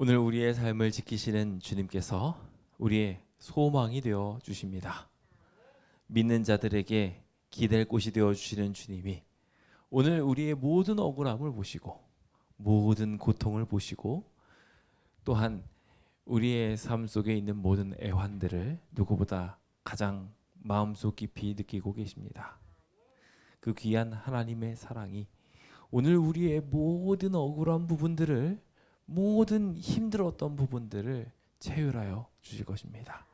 오늘 우리의 삶을 지키시는 주님께서 우리의 소망이 되어 주십니다. 믿는 자들에게 기댈 곳이 되어 주시는 주님이 오늘 우리의 모든 억울함을 보시고 모든 고통을 보시고 또한 우리의 삶 속에 있는 모든 애환들을 누구보다 가장 마음속 깊이 느끼고 계십니다. 그 귀한 하나님의 사랑이 오늘 우리의 모든 억울한 부분들을, 모든 힘들었던 부분들을 채울하여 주실 것입니다.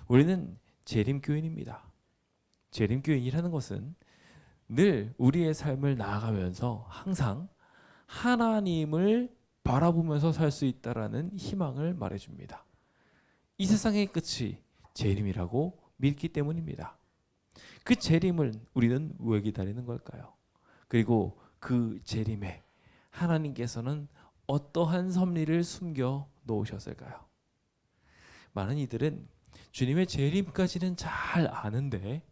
우리는 재림교인입니다. 재림교인이라는 것은 늘 우리의 삶을 나아가면서 항상 하나님을 바라보면서 살 수 있다라는 희망을 말해줍니다. 이 세상의 끝이 재림이라고 믿기 때문입니다. 그 재림을 우리는 왜 기다리는 걸까요? 그리고 그 재림에 하나님께서는 어떠한 섭리를 숨겨 놓으셨을까요? 많은 이들은 주님의 재림까지는 잘 아는데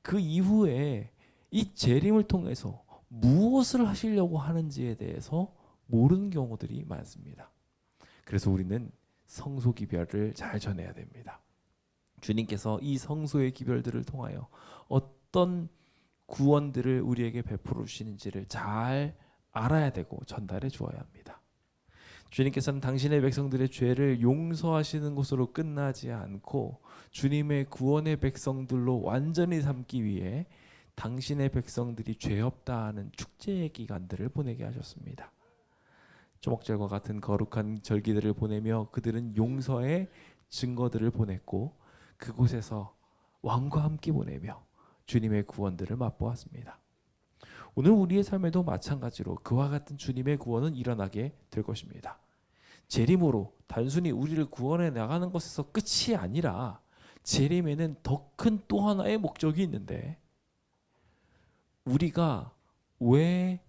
그 이후에 이 재림을 통해서 무엇을 하시려고 하는지에 대해서 모르는 경우들이 많습니다. 그래서 우리는 성소 기별을 잘 전해야 됩니다. 주님께서 이 성소의 기별들을 통하여 어떤 구원들을 우리에게 베풀어 주시는지를 잘 알아야 되고 전달해 주어야 합니다. 주님께서는 당신의 백성들의 죄를 용서하시는 것으로 끝나지 않고 주님의 구원의 백성들로 완전히 삼기 위해 당신의 백성들이 죄 없다 하는 축제의 기간들을 보내게 하셨습니다. 초목절과 같은 거룩한 절기들을 보내며 그들은 용서의 증거들을 보냈고 그곳에서 왕과 함께 보내며 주님의 구원들을 맛보았습니다. 오늘 우리의 삶에도 마찬가지로 그와 같은 주님의 구원은 일어나게 될 것입니다. 재림으로 단순히 우리를 구원해 나가는 것에서 끝이 아니라 재림에는 더 큰 또 하나의 목적이 있는데 우리가 왜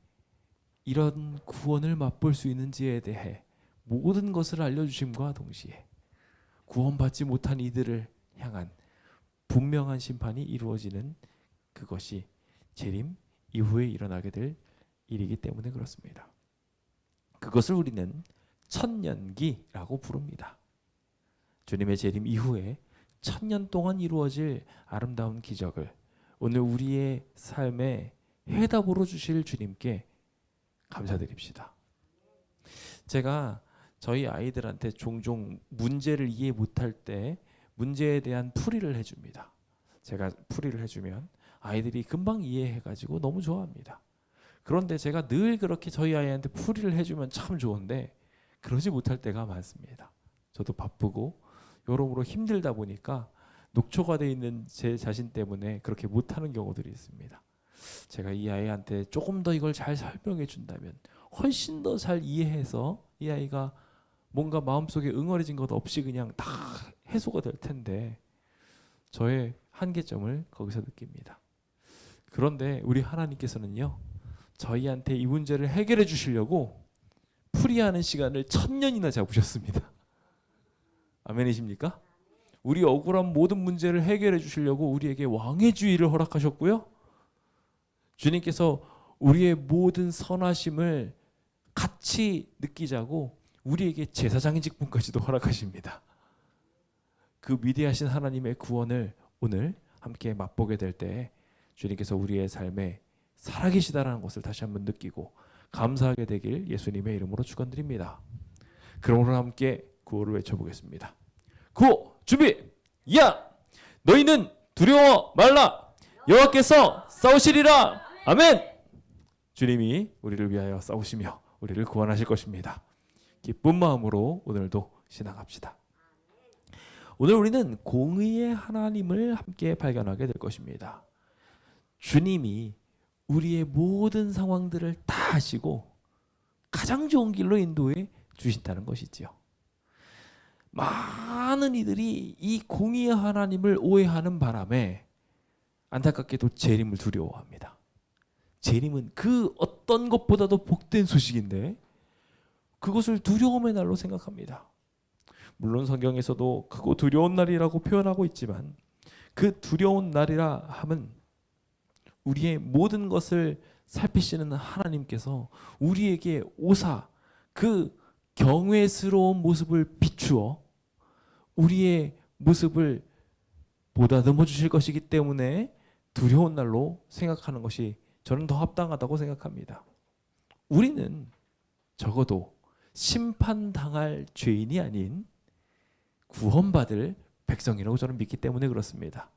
이런 구원을 맛볼 수 있는지에 대해 모든 것을 알려주심과 동시에 구원받지 못한 이들을 향한 분명한 심판이 이루어지는 그것이 재림 이후에 일어나게 될 일이기 때문에 그렇습니다. 그것을 우리는 천년기라고 부릅니다. 주님의 재림 이후에 천년 동안 이루어질 아름다운 기적을 오늘 우리의 삶에 해답으로 주실 주님께 감사드립시다. 제가 저희 아이들한테 종종 문제를 이해 못할 때 문제에 대한 풀이를 해줍니다. 제가 풀이를 해주면 아이들이 금방 이해해가지고 너무 좋아합니다. 그런데 제가 늘 그렇게 저희 아이한테 풀이를 해주면 참 좋은데 그러지 못할 때가 많습니다. 저도 바쁘고 여러모로 힘들다 보니까 녹초가 돼 있는 제 자신 때문에 그렇게 못하는 경우들이 있습니다. 제가 이 아이한테 조금 더 이걸 잘 설명해 준다면 훨씬 더 잘 이해해서 이 아이가 뭔가 마음속에 응어리진 것 없이 그냥 다 해소가 될 텐데 저의 한계점을 거기서 느낍니다. 그런데 우리 하나님께서는요, 저희한테 이 문제를 해결해 주시려고 풀이하는 시간을 1000년이나 잡으셨습니다. 아멘이십니까? 우리 억울한 모든 문제를 해결해 주시려고 우리에게 왕의 주의를 허락하셨고요. 주님께서 우리의 모든 선하심을 같이 느끼자고 우리에게 제사장의 직분까지도 허락하십니다. 그 위대하신 하나님의 구원을 오늘 함께 맛보게 될 때 주님께서 우리의 삶에 살아계시다라는 것을 다시 한번 느끼고 감사하게 되길 예수님의 이름으로 축원드립니다. 그럼 오늘 함께 구호를 외쳐보겠습니다. 구호 준비! 야! 너희는 두려워 말라! 여호와께서 싸우시리라! 아멘! 주님이 우리를 위하여 싸우시며 우리를 구원하실 것입니다. 기쁜 마음으로 오늘도 신앙합시다. 오늘 우리는 공의의 하나님을 함께 발견하게 될 것입니다. 주님이 우리의 모든 상황들을 다 아시고 가장 좋은 길로 인도해 주신다는 것이지요. 많은 이들이 이 공의의 하나님을 오해하는 바람에 안타깝게도 재림을 두려워합니다. 재림은 그 어떤 것보다도 복된 소식인데 그것을 두려움의 날로 생각합니다. 물론 성경에서도 크고 두려운 날이라고 표현하고 있지만 그 두려운 날이라 함은 우리의 모든 것을 살피시는 하나님께서 우리에게 오사 그 경외스러운 모습을 비추어 우리의 모습을 보다듬어 주실 것이기 때문에 두려운 날로 생각하는 것이 저는 더 합당하다고 생각합니다. 우리는 적어도 심판당할 죄인이 아닌 구원받을 백성이라고 저는 믿기 때문에 그렇습니다.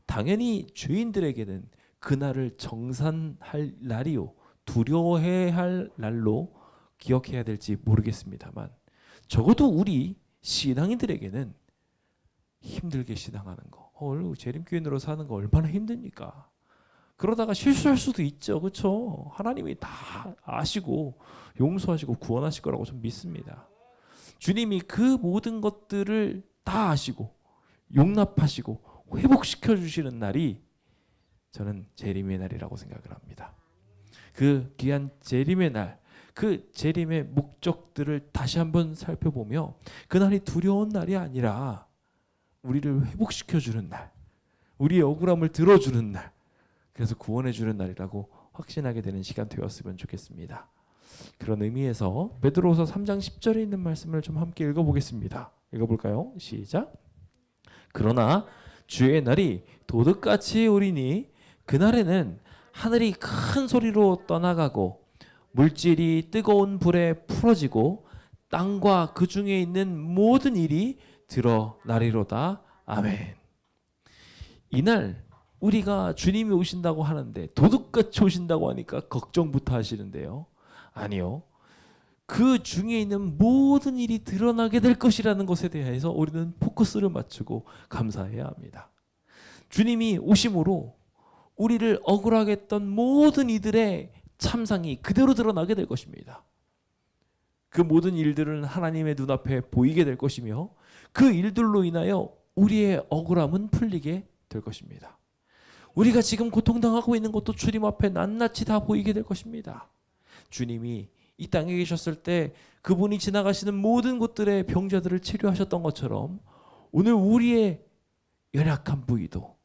당연히 죄인들에게는 그날을 정산할 날이요, 두려워해야 할 날로 기억해야 될지 모르겠습니다만, 적어도 우리 신앙인들에게는 힘들게 신앙하는 거, 재림교인으로 사는 거 얼마나 힘듭니까? 그러다가 실수할 수도 있죠, 그렇죠? 하나님이 다 아시고 용서하시고 구원하실 거라고 좀 믿습니다. 주님이 그 모든 것들을 다 아시고 용납하시고 회복시켜 주시는 날이 저는 재림의 날이라고 생각을 합니다. 그 귀한 재림의 날, 그 재림의 목적들을 다시 한번 살펴보며 그날이 두려운 날이 아니라 우리를 회복시켜 주는 날, 우리의 억울함을 들어주는 날, 그래서 구원해 주는 날이라고 확신하게 되는 시간 되었으면 좋겠습니다. 그런 의미에서 베드로후서 3장 10절에 있는 말씀을 좀 함께 읽어보겠습니다. 읽어볼까요? 시작. 그러나 주의 날이 도둑같이 오리니 그날에는 하늘이 큰 소리로 떠나가고 물질이 뜨거운 불에 풀어지고 땅과 그 중에 있는 모든 일이 드러나리로다. 아멘. 이날 우리가 주님이 오신다고 하는데 도둑같이 오신다고 하니까 걱정부터 하시는데요. 아니요. 그 중에 있는 모든 일이 드러나게 될 것이라는 것에 대해서 우리는 포커스를 맞추고 감사해야 합니다. 주님이 오심으로 우리를 억울하게 했던 모든 이들의 참상이 그대로 드러나게 될 것입니다. 그 모든 일들은 하나님의 눈앞에 보이게 될 것이며 그 일들로 인하여 우리의 억울함은 풀리게 될 것입니다. 우리가 지금 고통당하고 있는 것도 주님 앞에 낱낱이 다 보이게 될 것입니다. 주님이 이 땅에 계셨을 때 그분이 지나가시는 모든 곳들의 병자들을 치료하셨던 것처럼 오늘 우리의 연약한 부위도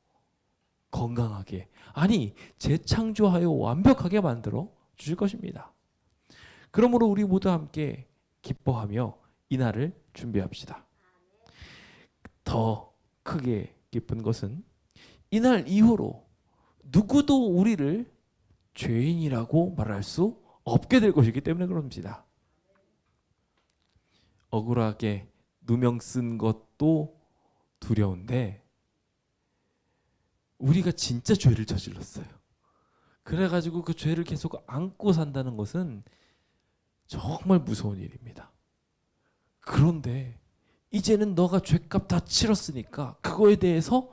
건강하게, 아니 재창조하여 완벽하게 만들어 주실 것입니다. 그러므로 우리 모두 함께 기뻐하며 이 날을 준비합시다. 더 크게 기쁜 것은 이날 이후로 누구도 우리를 죄인이라고 말할 수 없게 될 것이기 때문에 그럽니다. 억울하게 누명 쓴 것도 두려운데 우리가 진짜 죄를 저질렀어요. 그래가지고 그 죄를 계속 안고 산다는 것은 정말 무서운 일입니다. 그런데 이제는 너가 죄값 다 치렀으니까 그거에 대해서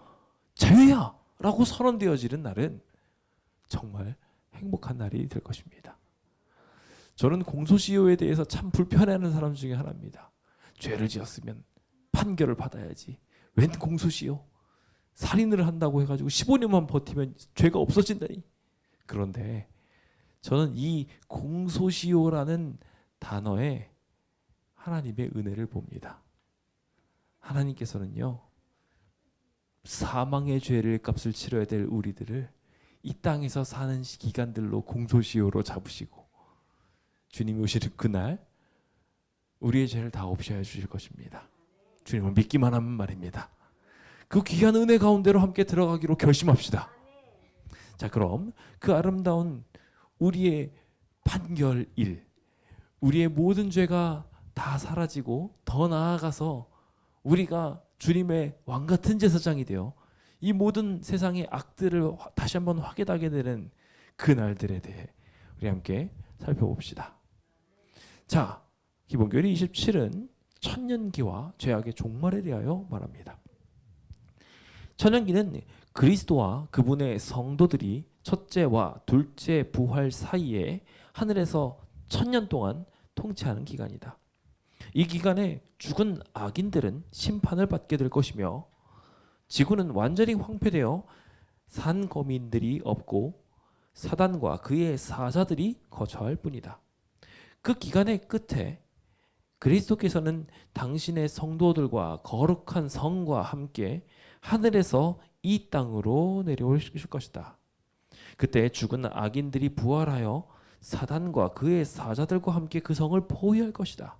자유야 라고 선언되어지는 날은 정말 행복한 날이 될 것입니다. 저는 공소시효에 대해서 참 불편해하는 사람 중에 하나입니다. 죄를 지었으면 판결을 받아야지. 웬 공소시효? 살인을 한다고 해가지고 15년만 버티면 죄가 없어진다니. 그런데 저는 이 공소시효라는 단어에 하나님의 은혜를 봅니다. 하나님께서는요, 사망의 죄를 값을 치러야 될 우리들을 이 땅에서 사는 기간들로 공소시효로 잡으시고 주님이 오시는 그날 우리의 죄를 다 없애어 주실 것입니다. 주님을 믿기만 하면 말입니다. 그 귀한 은혜 가운데로 함께 들어가기로 결심합시다. 자, 그럼 그 아름다운 우리의 판결일, 우리의 모든 죄가 다 사라지고 더 나아가서 우리가 주님의 왕같은 제사장이 되어 이 모든 세상의 악들을 다시 한번 확인하게 되는 그 날들에 대해 우리 함께 살펴봅시다. 자, 기본교리 27은 천년기와 죄악의 종말에 대하여 말합니다. 천년기는 그리스도와 그분의 성도들이 첫째와 둘째 부활 사이에 하늘에서 천년 동안 통치하는 기간이다. 이 기간에 죽은 악인들은 심판을 받게 될 것이며 지구는 완전히 황폐되어 산거민들이 없고 사단과 그의 사자들이 거처할 뿐이다. 그 기간의 끝에 그리스도께서는 당신의 성도들과 거룩한 성과 함께 하늘에서 이 땅으로 내려오실 것이다. 그때 죽은 악인들이 부활하여 사단과 그의 사자들과 함께 그 성을 포위할 것이다.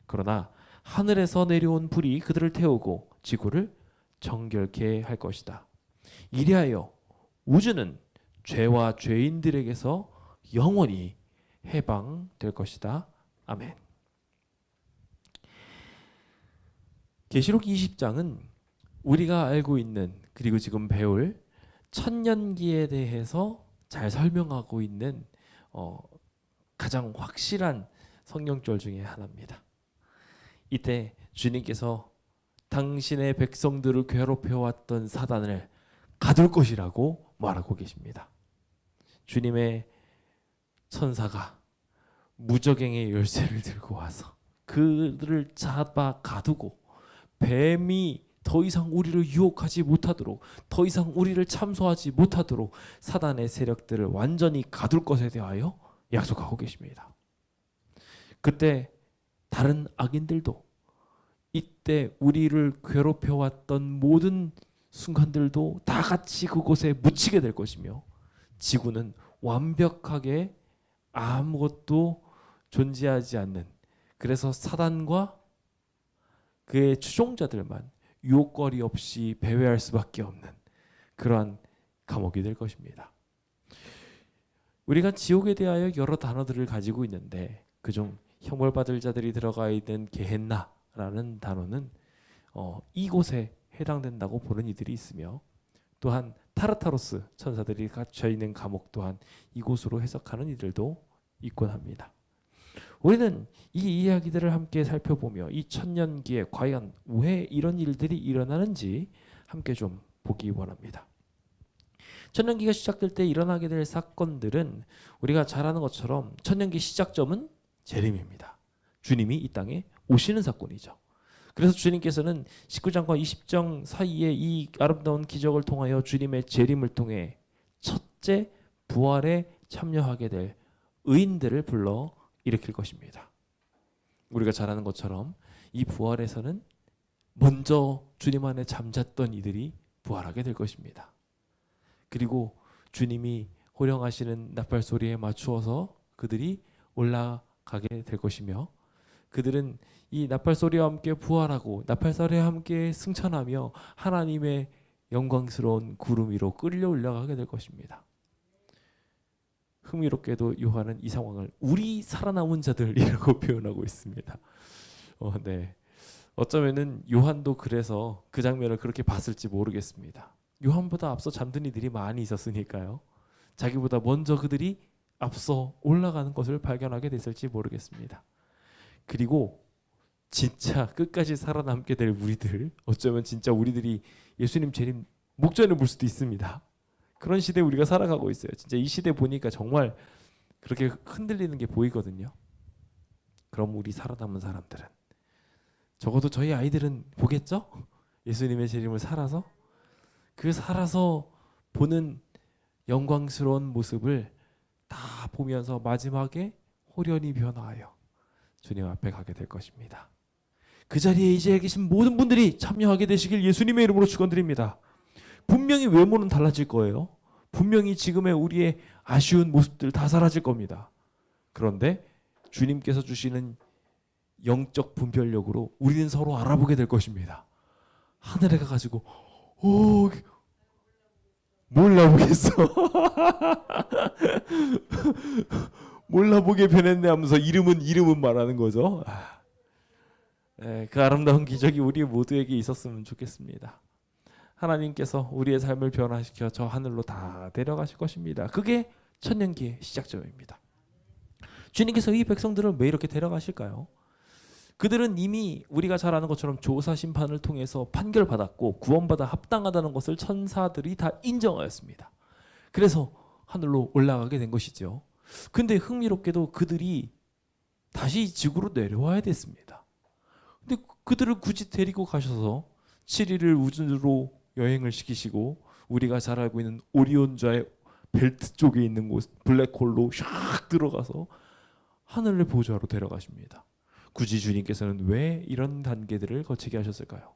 그러나 하늘에서 내려온 불이 그들을 태우고 지구를 정결케 할 것이다. 이리하여 우주는 죄와 죄인들에게서 영원히 해방될 것이다. 아멘. 계시록 20장은 우리가 알고 있는 그리고 지금 배울 천년기에 대해서 잘 설명하고 있는 가장 확실한 성경절 중에 하나입니다. 이때 주님께서 당신의 백성들을 괴롭혀왔던 사단을 가둘 것이라고 말하고 계십니다. 주님의 천사가 무저갱의 열쇠를 들고 와서 그들을 잡아 가두고 뱀이 더 이상 우리를 유혹하지 못하도록, 더 이상 우리를 참소하지 못하도록 사단의 세력들을 완전히 가둘 것에 대하여 약속하고 계십니다. 그때 다른 악인들도 이때 우리를 괴롭혀왔던 모든 순간들도 다 같이 그곳에 묻히게 될 것이며, 지구는 완벽하게 아무것도 존재하지 않는, 그래서 사단과 그의 추종자들만 유혹거리 없이 배회할 수밖에 없는 그러한 감옥이 될 것입니다. 우리가 지옥에 대하여 여러 단어들을 가지고 있는데 그중 형벌받을 자들이 들어가 있는 게헨나라는 단어는 이곳에 해당된다고 보는 이들이 있으며, 또한 타르타로스 천사들이 갇혀 있는 감옥 또한 이곳으로 해석하는 이들도 있곤 합니다. 우리는 이 이야기들을 함께 살펴보며 이 천년기에 과연 왜 이런 일들이 일어나는지 함께 좀 보기 원합니다. 천년기가 시작될 때 일어나게 될 사건들은 우리가 잘 아는 것처럼 천년기 시작점은 재림입니다. 주님이 이 땅에 오시는 사건이죠. 그래서 주님께서는 19장과 20장 사이에 이 아름다운 기적을 통하여 주님의 재림을 통해 첫째 부활에 참여하게 될 의인들을 불러 일으킬 것입니다. 우리가 잘 아는 것처럼 이 부활에서는 먼저 주님 안에 잠잤던 이들이 부활하게 될 것입니다. 그리고 주님이 호령하시는 나팔 소리에 맞추어서 그들이 올라가게 될 것이며, 그들은 이 나팔 소리와 함께 부활하고 나팔 소리와 함께 승천하며 하나님의 영광스러운 구름 위로 끌려 올라가게 될 것입니다. 흥미롭게도 요한은 이 상황을 우리 살아남은 자들이라고 표현하고 있습니다. 네. 어쩌면은 요한도 그래서 그 장면을 그렇게 봤을지 모르겠습니다. 요한보다 앞서 잠든 이들이 많이 있었으니까요. 자기보다 먼저 그들이 앞서 올라가는 것을 발견하게 됐을지 모르겠습니다. 그리고 진짜 끝까지 살아남게 될 우리들, 어쩌면 진짜 우리들이 예수님 재림 목전에 볼 수도 있습니다. 그런 시대에 우리가 살아가고 있어요. 진짜 이 시대 보니까 정말 그렇게 흔들리는 게 보이거든요. 그럼 우리 살아남은 사람들은, 적어도 저희 아이들은 보겠죠? 예수님의 재림을 살아서 보는 영광스러운 모습을 다 보면서 마지막에 호련히 변화하여 주님 앞에 가게 될 것입니다. 그 자리에 이제 계신 모든 분들이 참여하게 되시길 예수님의 이름으로 축원드립니다. 분명히 외모는 달라질 거예요. 분명히 지금의 우리의 아쉬운 모습들 다 사라질 겁니다. 그런데 주님께서 주시는 영적 분별력으로 우리는 서로 알아보게 될 것입니다. 하늘에 가가지고 몰라보겠어. 몰라보게 변했네 하면서 이름은 말하는 거죠. 그 아름다운 기적이 우리 모두에게 있었으면 좋겠습니다. 하나님께서 우리의 삶을 변화시켜 저 하늘로 다 데려가실 것입니다. 그게 천년기의 시작점입니다. 주님께서 이 백성들을 왜 이렇게 데려가실까요? 그들은 이미 우리가 잘 아는 것처럼 조사 심판을 통해서 판결받았고 구원받아 합당하다는 것을 천사들이 다 인정하였습니다. 그래서 하늘로 올라가게 된 것이죠. 근데 흥미롭게도 그들이 다시 지구로 내려와야 됐습니다. 근데 그들을 굳이 데리고 가셔서 7일을 우주로 여행을 시키시고 우리가 잘 알고 있는 오리온자의 벨트 쪽에 있는 곳 블랙홀로 샥 들어가서 하늘의 보좌로 데려가십니다. 굳이 주님께서는 왜 이런 단계들을 거치게 하셨을까요?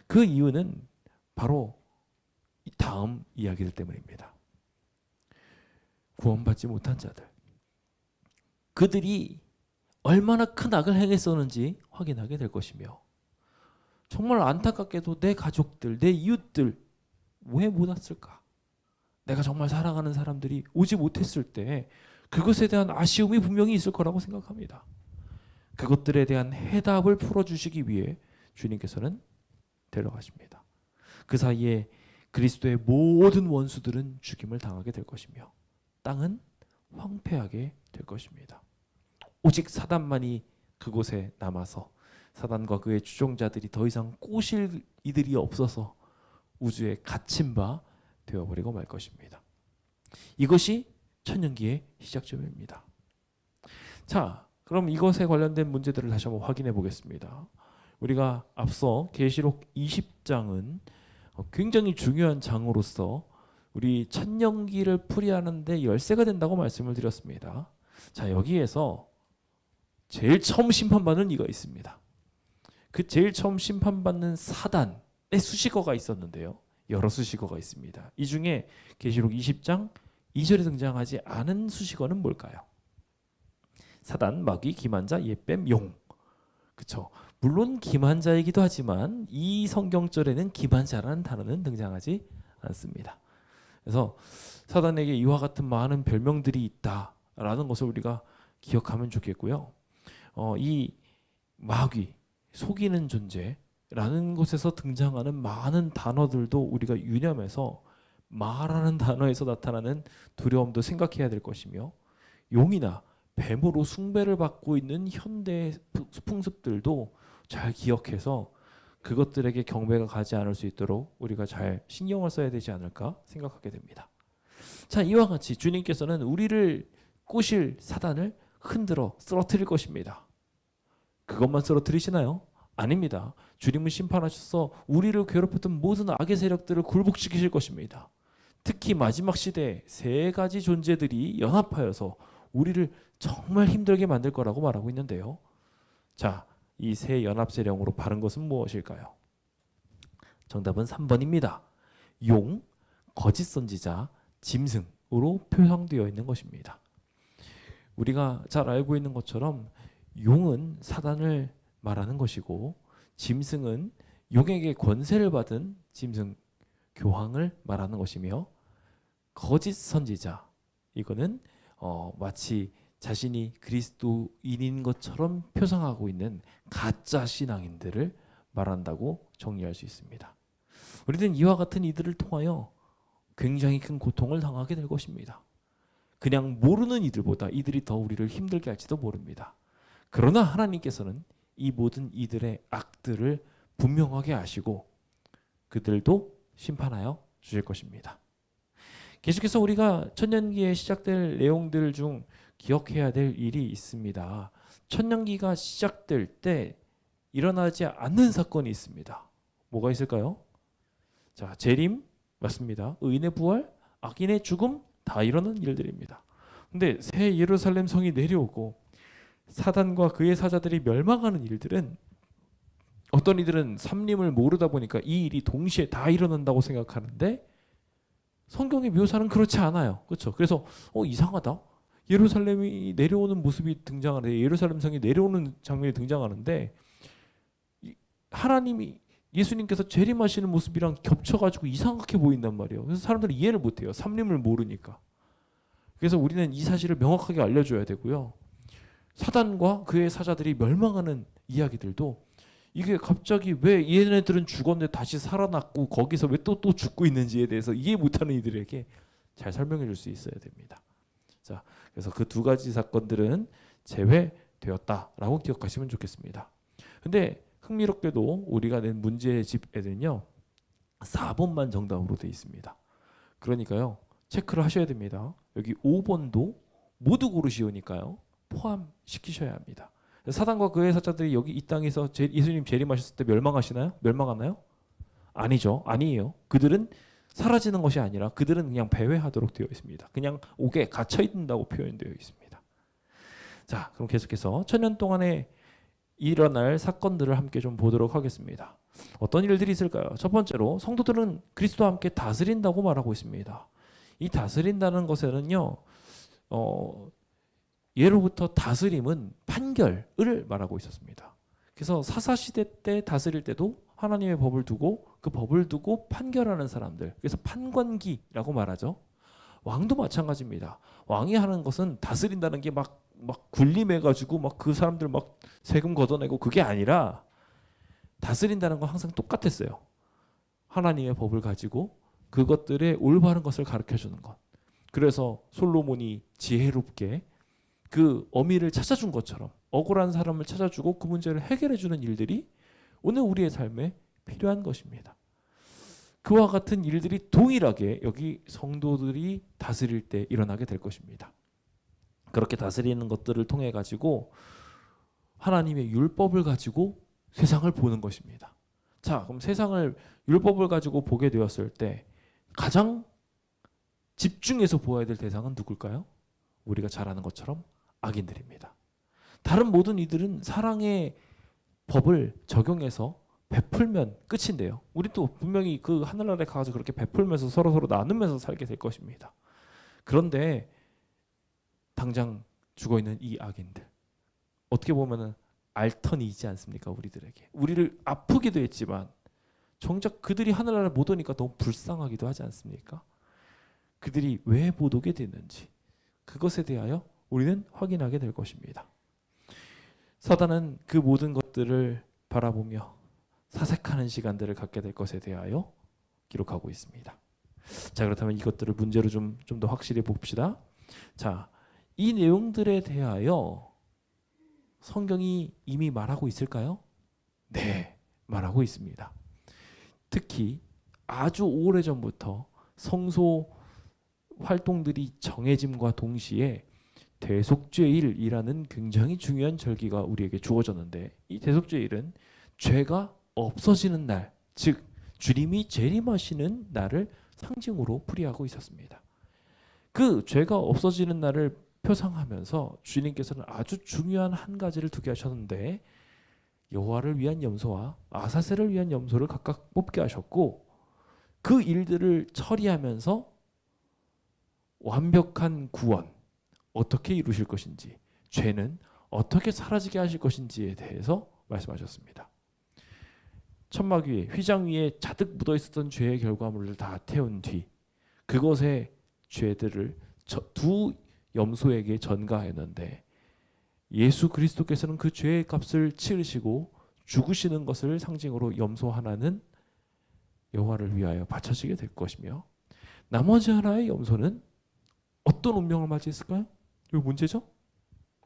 그 이유는 바로 다음 이야기들 때문입니다. 구원받지 못한 자들, 그들이 얼마나 큰 악을 행했었는지 확인하게 될 것이며, 정말 안타깝게도 내 가족들, 내 이웃들 왜 못 왔을까? 내가 정말 사랑하는 사람들이 오지 못했을 때 그것에 대한 아쉬움이 분명히 있을 거라고 생각합니다. 그것들에 대한 해답을 풀어주시기 위해 주님께서는 데려가십니다. 그 사이에 그리스도의 모든 원수들은 죽임을 당하게 될 것이며 땅은 황폐하게 될 것입니다. 오직 사단만이 그곳에 남아서 사단과 그의 추종자들이 더 이상 꼬실 이들이 없어서 우주에 갇힌 바 되어버리고 말 것입니다. 이것이 천년기의 시작점입니다. 자, 그럼 이것에 관련된 문제들을 다시 한번 확인해 보겠습니다. 우리가 앞서 계시록 20장은 굉장히 중요한 장으로서 우리 천년기를 풀이하는데 열쇠가 된다고 말씀을 드렸습니다. 자, 여기에서 제일 처음 심판받는 이가 있습니다. 그 제일 처음 심판받는 사단의 수식어가 있었는데요. 여러 수식어가 있습니다. 이 중에 계시록 20장 2절에 등장하지 않은 수식어는 뭘까요? 사단, 마귀, 기만자, 예뱀, 용. 그렇죠. 물론 기만자이기도 하지만 이 성경절에는 기만자라는 단어는 등장하지 않습니다. 그래서 사단에게 이와 같은 많은 별명들이 있다라는 것을 우리가 기억하면 좋겠고요. 이 마귀, 속이는 존재라는 곳에서 등장하는 많은 단어들도 우리가 유념해서 말하는 단어에서 나타나는 두려움도 생각해야 될 것이며, 용이나 뱀으로 숭배를 받고 있는 현대의 풍습들도 잘 기억해서 그것들에게 경배가 가지 않을 수 있도록 우리가 잘 신경을 써야 되지 않을까 생각하게 됩니다. 자, 이와 같이 주님께서는 우리를 꼬실 사단을 흔들어 쓰러뜨릴 것입니다. 그것만 쓰러뜨리시나요? 아닙니다. 주님은 심판하셔서 우리를 괴롭혔던 모든 악의 세력들을 굴복시키실 것입니다. 특히 마지막 시대에 세 가지 존재들이 연합하여서 우리를 정말 힘들게 만들 거라고 말하고 있는데요. 자, 이 세 연합 세력으로 바른 것은 무엇일까요? 정답은 3번입니다. 용, 거짓 선지자, 짐승으로 표현되어 있는 것입니다. 우리가 잘 알고 있는 것처럼 용은 사단을 말하는 것이고, 짐승은 용에게 권세를 받은 짐승 교황을 말하는 것이며, 거짓 선지자, 이거는 마치 자신이 그리스도인인 것처럼 표상하고 있는 가짜 신앙인들을 말한다고 정리할 수 있습니다. 우리는 이와 같은 이들을 통하여 굉장히 큰 고통을 당하게 될 것입니다. 그냥 모르는 이들보다 이들이 더 우리를 힘들게 할지도 모릅니다. 그러나 하나님께서는 이 모든 이들의 악들을 분명하게 아시고 그들도 심판하여 주실 것입니다. 계속해서 우리가 천년기에 시작될 내용들 중 기억해야 될 일이 있습니다. 천년기가 시작될 때 일어나지 않는 사건이 있습니다. 뭐가 있을까요? 자, 재림 맞습니다. 의인의 부활, 악인의 죽음 다 이러는 일들입니다. 근데 새 예루살렘 성이 내려오고 사단과 그의 사자들이 멸망하는 일들은, 어떤 이들은 삼림을 모르다 보니까 이 일이 동시에 다 일어난다고 생각하는데 성경의 묘사는 그렇지 않아요. 그렇죠? 그래서 이상하다. 예루살렘이 내려오는 모습이 등장하는데, 예루살렘 성이 내려오는 장면이 등장하는데 하나님이, 예수님께서 재림하시는 모습이랑 겹쳐가지고 이상하게 보인단 말이에요. 그래서 사람들이 이해를 못해요. 삼림을 모르니까. 그래서 우리는 이 사실을 명확하게 알려줘야 되고요. 사단과 그의 사자들이 멸망하는 이야기들도 이게 갑자기 왜 얘네들은 죽었는데 다시 살아났고 거기서 왜 또 죽고 있는지에 대해서 이해 못하는 이들에게 잘 설명해 줄 수 있어야 됩니다. 자, 그래서 그 두 가지 사건들은 제외되었다라고 기억하시면 좋겠습니다. 근데 흥미롭게도 우리가 낸 문제 집에는요 4번만 정답으로 되어 있습니다. 그러니까요 체크를 하셔야 됩니다. 여기 5번도 모두 고르시오니까요 포함시키셔야 합니다. 사단과 그의 사자들이 여기 이 땅에서 예수님 재림하셨을 때 멸망하시나요? 멸망하나요? 아니죠. 아니에요. 그들은 사라지는 것이 아니라 그들은 그냥 배회하도록 되어 있습니다. 그냥 옥에 갇혀 있는다고 표현되어 있습니다. 자, 그럼 계속해서 천년 동안에 일어날 사건들을 함께 좀 보도록 하겠습니다. 어떤 일들이 있을까요? 첫 번째로 성도들은 그리스도와 함께 다스린다고 말하고 있습니다. 이 다스린다는 것에는요 예로부터 다스림은 판결을 말하고 있었습니다. 그래서 사사시대 때 다스릴 때도 하나님의 법을 두고 그 법을 두고 판결하는 사람들, 그래서 판관기라고 말하죠. 왕도 마찬가지입니다. 왕이 하는 것은 다스린다는 게 막 군림해가지고 막 그 사람들 막 세금 걷어내고 그게 아니라 다스린다는 건 항상 똑같았어요. 하나님의 법을 가지고 그것들의 올바른 것을 가르쳐주는 것. 그래서 솔로몬이 지혜롭게 그 어미를 찾아준 것처럼 억울한 사람을 찾아주고 그 문제를 해결해주는 일들이 오늘 우리의 삶에 필요한 것입니다. 그와 같은 일들이 동일하게 여기 성도들이 다스릴 때 일어나게 될 것입니다. 그렇게 다스리는 것들을 통해 가지고 하나님의 율법을 가지고 세상을 보는 것입니다. 자, 그럼 세상을 율법을 가지고 보게 되었을 때 가장 집중해서 보아야 될 대상은 누굴까요? 우리가 잘 아는 것처럼 악인들입니다. 다른 모든 이들은 사랑의 법을 적용해서 베풀면 끝인데요. 우리도 분명히 그 하늘나라에 가서 그렇게 베풀면서 서로 나누면서 살게 될 것입니다. 그런데 당장 죽어있는 이 악인들, 어떻게 보면은 알턴이지 않습니까? 우리들에게. 우리를 아프기도 했지만 정작 그들이 하늘나라에 못 오니까 너무 불쌍하기도 하지 않습니까? 그들이 왜 못 오게 됐는지 그것에 대하여 우리는 확인하게 될 것입니다. 사단은 그 모든 것들을 바라보며 사색하는 시간들을 갖게 될 것에 대하여 기록하고 있습니다. 자, 그렇다면 이것들을 문제로 좀 더 확실히 봅시다. 자, 이 내용들에 대하여 성경이 이미 말하고 있을까요? 네, 말하고 있습니다. 특히 아주 오래전부터 성소 활동들이 정해짐과 동시에 대속죄일이라는 굉장히 중요한 절기가 우리에게 주어졌는데, 이 대속죄일은 죄가 없어지는 날, 즉 주님이 재림하시는 날을 상징으로 풀이하고 있었습니다. 그 죄가 없어지는 날을 표상하면서 주님께서는 아주 중요한 한 가지를 두게 하셨는데, 여호와를 위한 염소와 아사셀을 위한 염소를 각각 뽑게 하셨고, 그 일들을 처리하면서 완벽한 구원, 어떻게 이루실 것인지, 죄는 어떻게 사라지게 하실 것인지에 대해서 말씀하셨습니다. 천막 위에, 휘장 위에 자득 묻어 있었던 죄의 결과물을 다 태운 뒤 그것의 죄들을 두 염소에게 전가했는데, 예수 그리스도께서는 그 죄의 값을 치르시고 죽으시는 것을 상징으로 염소 하나는 여호와를 위하여 바쳐지게 될 것이며, 나머지 하나의 염소는 어떤 운명을 맞이했을까요? 이거 문제죠?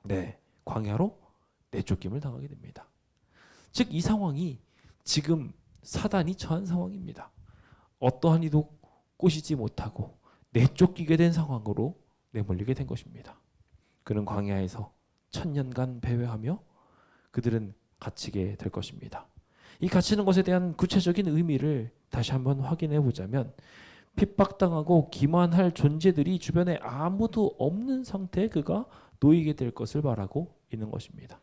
네, 광야로 내쫓김을 당하게 됩니다. 즉 이 상황이 지금 사단이 처한 상황입니다. 어떠한 이도 꼬시지 못하고 내쫓기게 된 상황으로 내몰리게 된 것입니다. 그는 광야에서 1000년간 배회하며 그들은 갇히게 될 것입니다. 이 갇히는 것에 대한 구체적인 의미를 다시 한번 확인해 보자면, 핍박당하고 기만할 존재들이 주변에 아무도 없는 상태에 그가 놓이게 될 것을 말하고 있는 것입니다.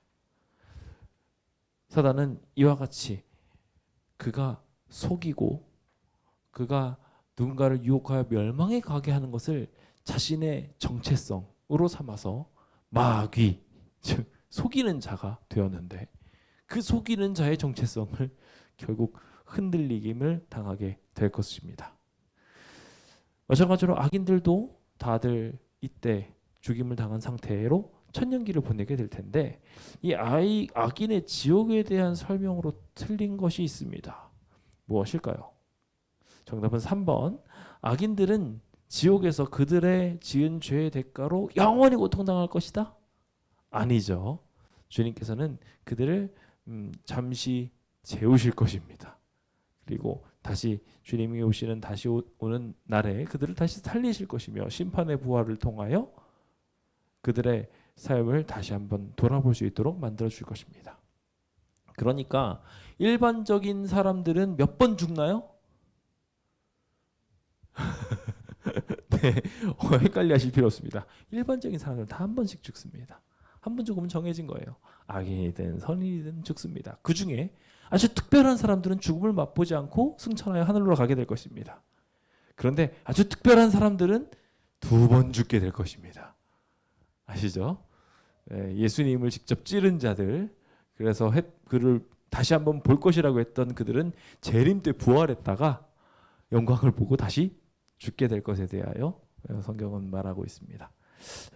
사단은 이와 같이 그가 속이고 그가 누군가를 유혹하여 멸망에 가게 하는 것을 자신의 정체성으로 삼아서 마귀, 즉 속이는 자가 되었는데, 그 속이는 자의 정체성을 결국 흔들림을 당하게 될 것입니다. 마찬가지로 악인들도 다들 이때 죽임을 당한 상태로 천년기를 보내게 될 텐데, 이 악인의 지옥에 대한 설명으로 틀린 것이 있습니다. 무엇일까요? 정답은 3번. 악인들은 지옥에서 그들의 지은 죄의 대가로 영원히 고통당할 것이다? 아니죠. 주님께서는 그들을 잠시 재우실 것입니다. 그리고 다시 주님이 오시는 다시 오는 날에 그들을 다시 살리실 것이며, 심판의 부활을 통하여 그들의 삶을 다시 한번 돌아볼 수 있도록 만들어 줄 것입니다. 그러니까 일반적인 사람들은 몇 번 죽나요? 네, 헷갈려 하실 필요 없습니다. 일반적인 사람들은 다 한 번씩 죽습니다. 한 번 죽으면 정해진 거예요. 악인이든 선인이든 죽습니다. 그 중에 아주 특별한 사람들은 죽음을 맛보지 않고 승천하여 하늘로 가게 될 것입니다. 그런데 아주 특별한 사람들은 2번 죽게 될 것입니다. 아시죠? 예수님을 직접 찌른 자들, 그래서 그를 다시 한번 볼 것이라고 했던 그들은 재림 때 부활했다가 영광을 보고 다시 죽게 될 것에 대하여 성경은 말하고 있습니다.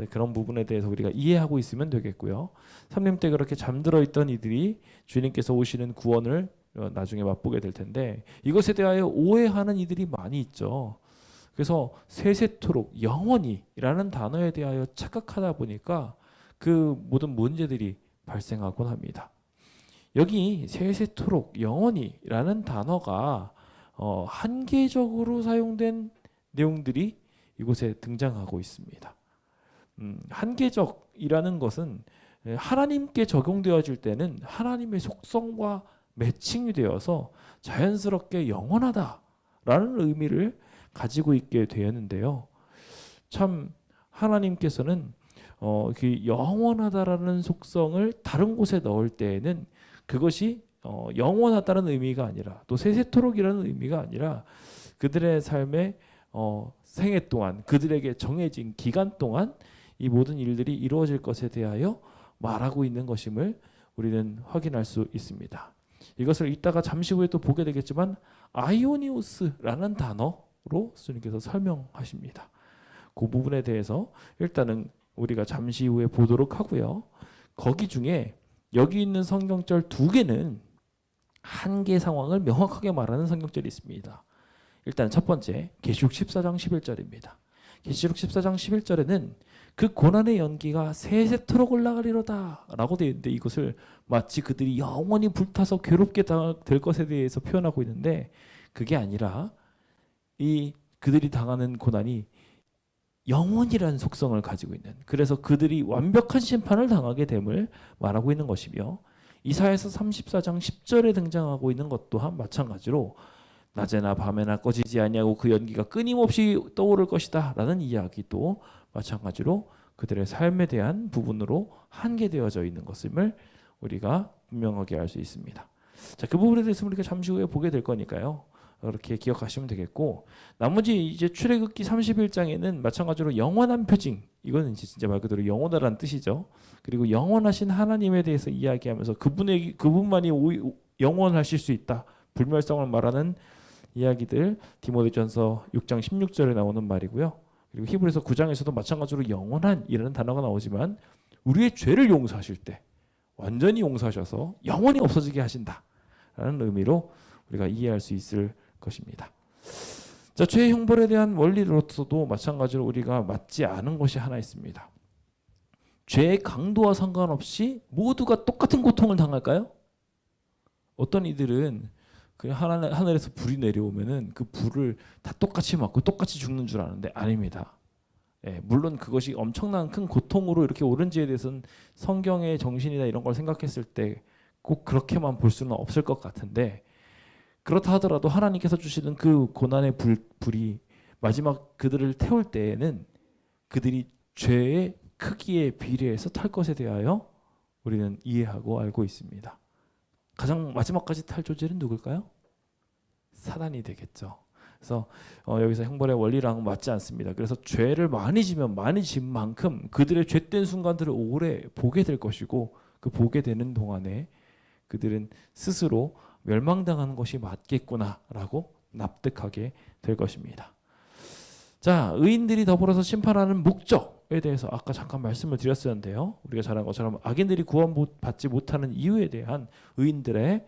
그런 부분에 대해서 우리가 이해하고 있으면 되겠고요. 삼림 때 그렇게 잠들어 있던 이들이 주님께서 오시는 구원을 나중에 맛보게 될 텐데, 이것에 대하여 오해하는 이들이 많이 있죠. 그래서 세세토록 영원히라는 단어에 대하여 착각하다 보니까 그 모든 문제들이 발생하곤 합니다. 여기 세세토록 영원히라는 단어가 한계적으로 사용된 내용들이 이곳에 등장하고 있습니다. 한계적이라는 것은 하나님께 적용되어질 때는 하나님의 속성과 매칭이 되어서 자연스럽게 영원하다라는 의미를 가지고 있게 되었는데요. 참 하나님께서는 그 영원하다라는 속성을 다른 곳에 넣을 때에는 그것이 영원하다는 의미가 아니라, 또 세세토록이라는 의미가 아니라, 그들의 삶의 생애 동안, 그들에게 정해진 기간 동안 이 모든 일들이 이루어질 것에 대하여 말하고 있는 것임을 우리는 확인할 수 있습니다. 이것을 이따가 잠시 후에 또 보게 되겠지만 아이오니우스라는 단어로 주님께서 설명하십니다. 그 부분에 대해서 일단은 우리가 잠시 후에 보도록 하고요. 거기 중에 여기 있는 성경절 2개는 한계 상황을 명확하게 말하는 성경절이 있습니다. 일단 첫 번째, 계시록 14장 11절입니다. 계시록 14장 11절에는 그 고난의 연기가 세세토록 올라가리로다 라고 되어 있는데, 이것을 마치 그들이 영원히 불타서 괴롭게 될 것에 대해서 표현하고 있는데, 그게 아니라 이 그들이 당하는 고난이 영원이라는 속성을 가지고 있는, 그래서 그들이 완벽한 심판을 당하게 됨을 말하고 있는 것이며, 이사야서 34장 10절에 등장하고 있는 것 또한 마찬가지로 낮에나 밤에나 꺼지지 아니하고 그 연기가 끊임없이 떠오를 것이다 라는 이야기도 마찬가지로 그들의 삶에 대한 부분으로 한계되어져 있는 것임을 우리가 분명하게 알 수 있습니다. 자, 그 부분에 대해서 우리가 잠시 후에 보게 될 거니까요. 그렇게 기억하시면 되겠고, 나머지 이제 출애굽기 31장에는 마찬가지로 영원한 표징, 이거는 진짜 말 그대로 영원하라는 뜻이죠. 그리고 영원하신 하나님에 대해서 이야기하면서 그분만이 영원하실 수 있다, 불멸성을 말하는 이야기들, 디모데전서 6장 16절에 나오는 말이고요. 그리고 히브리서 9장에서도 마찬가지로 영원한이라는 단어가 나오지만, 우리의 죄를 용서하실 때 완전히 용서하셔서 영원히 없어지게 하신다라는 의미로 우리가 이해할 수 있을 것입니다. 자, 죄의 형벌에 대한 원리로서도 마찬가지로 우리가 맞지 않은 것이 하나 있습니다. 죄의 강도와 상관없이 모두가 똑같은 고통을 당할까요? 어떤 이들은 그 하늘에서 불이 내려오면은 그 불을 다 똑같이 맞고 똑같이 죽는 줄 아는데 아닙니다. 물론 그것이 엄청난 큰 고통으로 이렇게 오른지에 대해서는 성경의 정신이나 이런 걸 생각했을 때 꼭 그렇게만 볼 수는 없을 것 같은데, 그렇다 하더라도 하나님께서 주시는 그 고난의 불이 마지막 그들을 태울 때에는 그들이 죄의 크기에 비례해서 탈 것에 대하여 우리는 이해하고 알고 있습니다. 가장 마지막까지 탈 존재는 누굴까요? 사단이 되겠죠. 그래서 여기서 형벌의 원리랑 맞지 않습니다. 그래서 죄를 많이 지면 많이 진 만큼 그들의 죄된 순간들을 오래 보게 될 것이고, 그 보게 되는 동안에 그들은 스스로 멸망당하는 것이 맞겠구나라고 납득하게 될 것입니다. 자, 의인들이 더불어서 심판하는 목적에 대해서 아까 잠깐 말씀을 드렸었는데요. 우리가 잘 아는 것처럼 악인들이 구원받지 못하는 이유에 대한 의인들의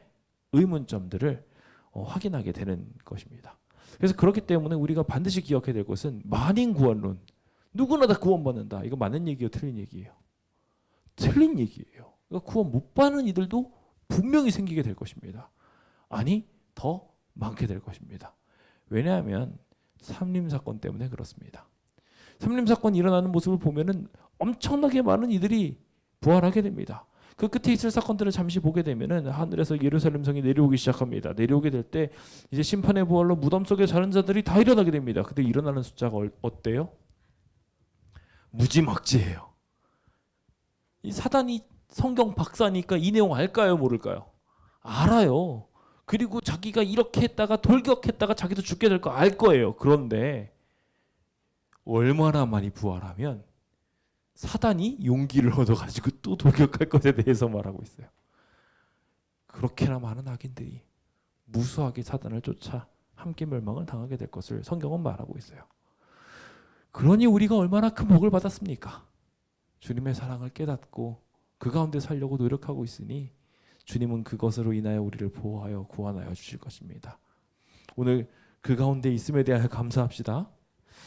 의문점들을 확인하게 되는 것입니다. 그래서 그렇기 때문에 우리가 반드시 기억해야 될 것은 만인 구원론, 누구나 다 구원받는다, 이거 맞는 얘기예요, 틀린 얘기예요? 틀린 얘기예요. 그러니까 구원 못 받는 이들도 분명히 생기게 될 것입니다. 아니, 더 많게 될 것입니다. 왜냐하면 삼림 사건 때문에 그렇습니다. 삼림 사건이 일어나는 모습을 보면은 엄청나게 많은 이들이 부활하게 됩니다. 그 끝에 있을 사건들을 잠시 보게 되면은 하늘에서 예루살렘 성이 내려오기 시작합니다. 내려오게 될 때 이제 심판의 부활로 무덤 속에 자는 자들이 다 일어나게 됩니다. 근데 일어나는 숫자가 어때요? 무지막지해요. 이 사단이 성경 박사니까 이 내용 알까요, 모를까요? 알아요. 그리고 자기가 이렇게 했다가 돌격했다가 자기도 죽게 될 거 알 거예요. 그런데 얼마나 많이 부활하면 사단이 용기를 얻어가지고 또 돌격할 것에 대해서 말하고 있어요. 그렇게나 많은 악인들이 무수하게 사단을 쫓아 함께 멸망을 당하게 될 것을 성경은 말하고 있어요. 그러니 우리가 얼마나 큰 복을 받았습니까? 주님의 사랑을 깨닫고 그 가운데 살려고 노력하고 있으니 주님은 그것으로 인하여 우리를 보호하여 구원하여 주실 것입니다. 오늘 그 가운데 있음에 대하여 감사합시다.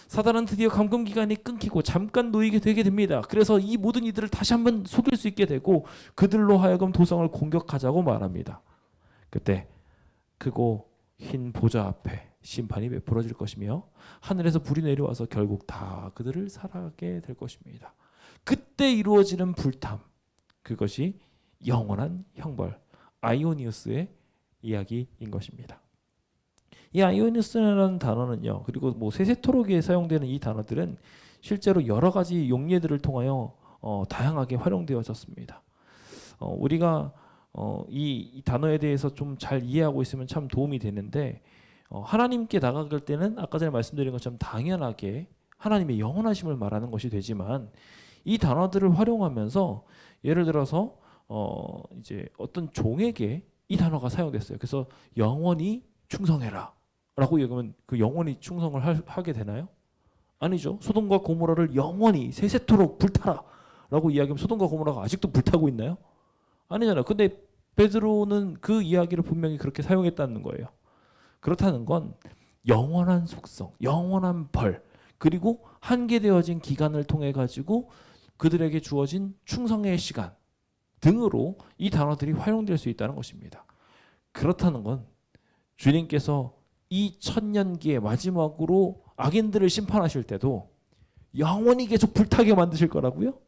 사단은 드디어 감금기간이 끊기고 잠깐 놓이게 되게 됩니다. 그래서 이 모든 이들을 다시 한번 속일 수 있게 되고 그들로 하여금 도성을 공격하자고 말합니다. 그때 크고 흰 보좌 앞에 심판이 베풀어질 것이며 하늘에서 불이 내려와서 결국 다 그들을 살아게 될 것입니다. 그때 이루어지는 불탐, 그것이 영원한 형벌, 아이오니우스의 이야기인 것입니다. 이 아이오니우스라는 단어는요, 그리고 뭐 세세토록에 사용되는 이 단어들은 실제로 여러 가지 용례들을 통하여 다양하게 활용되어졌습니다. 우리가 이 단어에 대해서 좀 잘 이해하고 있으면 참 도움이 되는데, 하나님께 나아갈 때는 아까 전에 말씀드린 것처럼 당연하게 하나님의 영원하심을 말하는 것이 되지만, 이 단어들을 활용하면서 예를 들어서 이제 어떤 종에게 이 단어가 사용됐어요. 그래서 영원히 충성해라 라고 얘기하면 그 영원히 충성을 하게 되나요? 아니죠. 소돔과 고모라를 영원히 세세토록 불타라 라고 이야기하면 소돔과 고모라가 아직도 불타고 있나요? 아니잖아요. 근데 베드로는 그 이야기를 분명히 그렇게 사용했다는 거예요. 그렇다는 건 영원한 속성, 영원한 벌, 그리고 한계되어진 기간을 통해 가지고 그들에게 주어진 충성의 시간 등으로 이 단어들이 활용될 수 있다는 것입니다. 그렇다는 건 주님께서 이 천년기의 마지막으로 악인들을 심판하실 때도 영원히 계속 불타게 만드실 거라고요?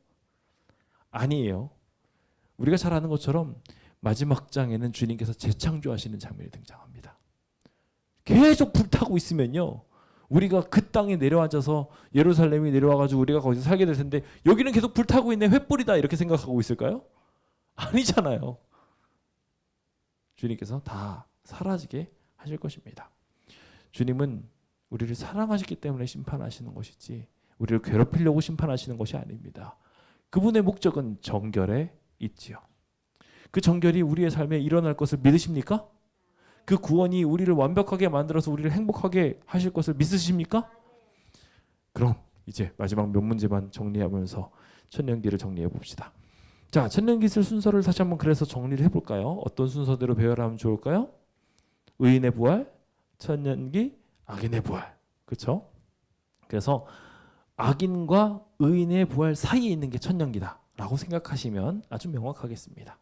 아니에요. 우리가 잘 아는 것처럼 마지막 장에는 주님께서 재창조하시는 장면이 등장합니다. 계속 불타고 있으면요, 우리가 그 땅에 내려앉아서 예루살렘이 내려와가지고 우리가 거기서 살게 될 텐데 여기는 계속 불타고 있네, 횃불이다 이렇게 생각하고 있을까요? 아니잖아요. 주님께서 다 사라지게 하실 것입니다. 주님은 우리를 사랑하시기 때문에 심판하시는 것이지 우리를 괴롭히려고 심판하시는 것이 아닙니다. 그분의 목적은 정결에 있지요. 그 정결이 우리의 삶에 일어날 것을 믿으십니까? 그 구원이 우리를 완벽하게 만들어서 우리를 행복하게 하실 것을 믿으십니까? 그럼 이제 마지막 몇 문제만 정리하면서 천년기를 정리해 봅시다. 자, 천년기술 순서를 다시 한번 그래서 정리를 해볼까요? 어떤 순서대로 배열하면 좋을까요? 의인의 부활, 천년기, 악인의 부활. 그렇죠? 그래서 악인과 의인의 부활 사이에 있는 게 천년기다 라고 생각하시면 아주 명확하겠습니다.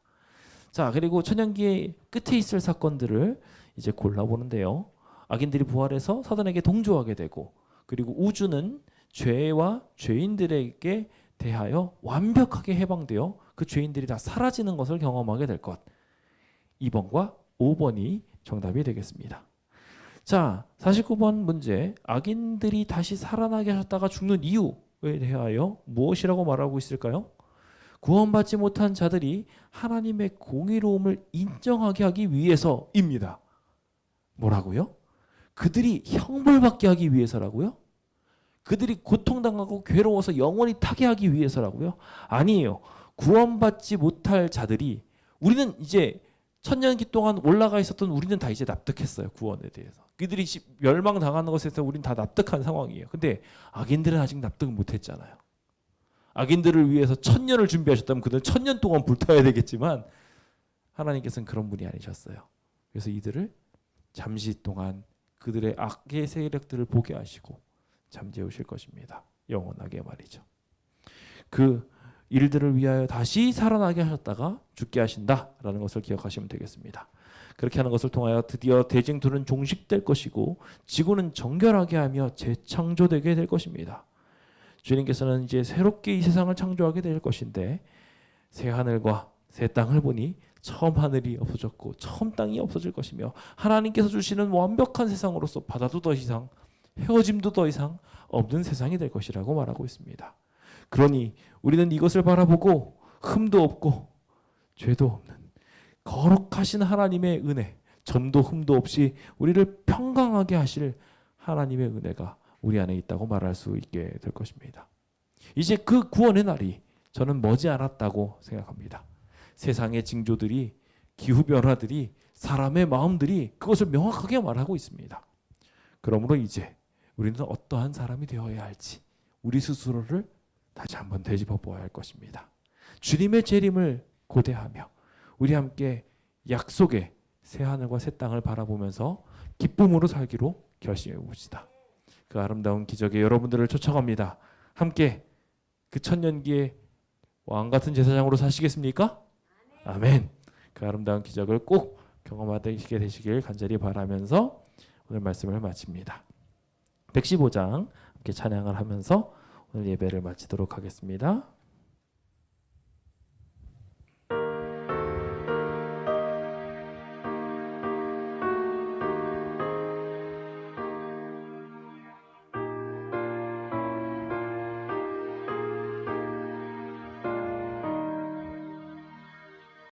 자, 그리고 천년기의 끝에 있을 사건들을 이제 골라보는데요. 악인들이 부활해서 사단에게 동조하게 되고, 그리고 우주는 죄와 죄인들에게 대하여 완벽하게 해방되어 그 죄인들이 다 사라지는 것을 경험하게 될 것. 2번과 5번이 정답이 되겠습니다. 자, 49번 문제. 악인들이 다시 살아나게 하셨다가 죽는 이유에 대하여 무엇이라고 말하고 있을까요? 구원받지 못한 자들이 하나님의 공의로움을 인정하게 하기 위해서입니다. 뭐라고요? 그들이 형벌받게 하기 위해서라고요? 그들이 고통당하고 괴로워서 영원히 타게 하기 위해서라고요? 아니에요. 구원받지 못할 자들이, 우리는 이제 천년기 동안 올라가 있었던 우리는 다 이제 납득했어요. 구원에 대해서. 그들이 멸망당하는 것에 대해서 우리는 다 납득한 상황이에요. 근데 악인들은 아직 납득을 못했잖아요. 악인들을 위해서 천년을 준비하셨다면 그들은 천년 동안 불타야 되겠지만 하나님께서는 그런 분이 아니셨어요. 그래서 이들을 잠시 동안 그들의 악의 세력들을 보게 하시고 잠재우실 것입니다. 영원하게 말이죠. 그 일들을 위하여 다시 살아나게 하셨다가 죽게 하신다라는 것을 기억하시면 되겠습니다. 그렇게 하는 것을 통하여 드디어 대쟁투는 종식될 것이고 지구는 정결하게 하며 재창조되게 될 것입니다. 주님께서는 이제 새롭게 이 세상을 창조하게 될 것인데, 새 하늘과 새 땅을 보니 처음 하늘이 없어졌고 처음 땅이 없어질 것이며 하나님께서 주시는 완벽한 세상으로서 바다도 더 이상 헤어짐도 더 이상 없는 세상이 될 것이라고 말하고 있습니다. 그러니 우리는 이것을 바라보고 흠도 없고 죄도 없는 거룩하신 하나님의 은혜, 점도 흠도 없이 우리를 평강하게 하실 하나님의 은혜가 우리 안에 있다고 말할 수 있게 될 것입니다. 이제 그 구원의 날이 저는 머지 않았다고 생각합니다. 세상의 징조들이, 기후 변화들이, 사람의 마음들이 그것을 명확하게 말하고 있습니다. 그러므로 이제 우리는 어떠한 사람이 되어야 할지 우리 스스로를 다시 한번 되짚어 보아야 할 것입니다. 주님의 재림을 고대하며 우리 함께 약속의 새하늘과 새 땅을 바라보면서 기쁨으로 살기로 결심해 봅시다. 그 아름다운 기적에 여러분들을 초청합니다. 함께 그 천년기의 왕 같은 제사장으로 사시겠습니까? 아멘. 그 아름다운 기적을 꼭 경험하시게 되시길 간절히 바라면서 오늘 말씀을 마칩니다. 115장 함께 찬양을 하면서 오늘 예배를 마치도록 하겠습니다.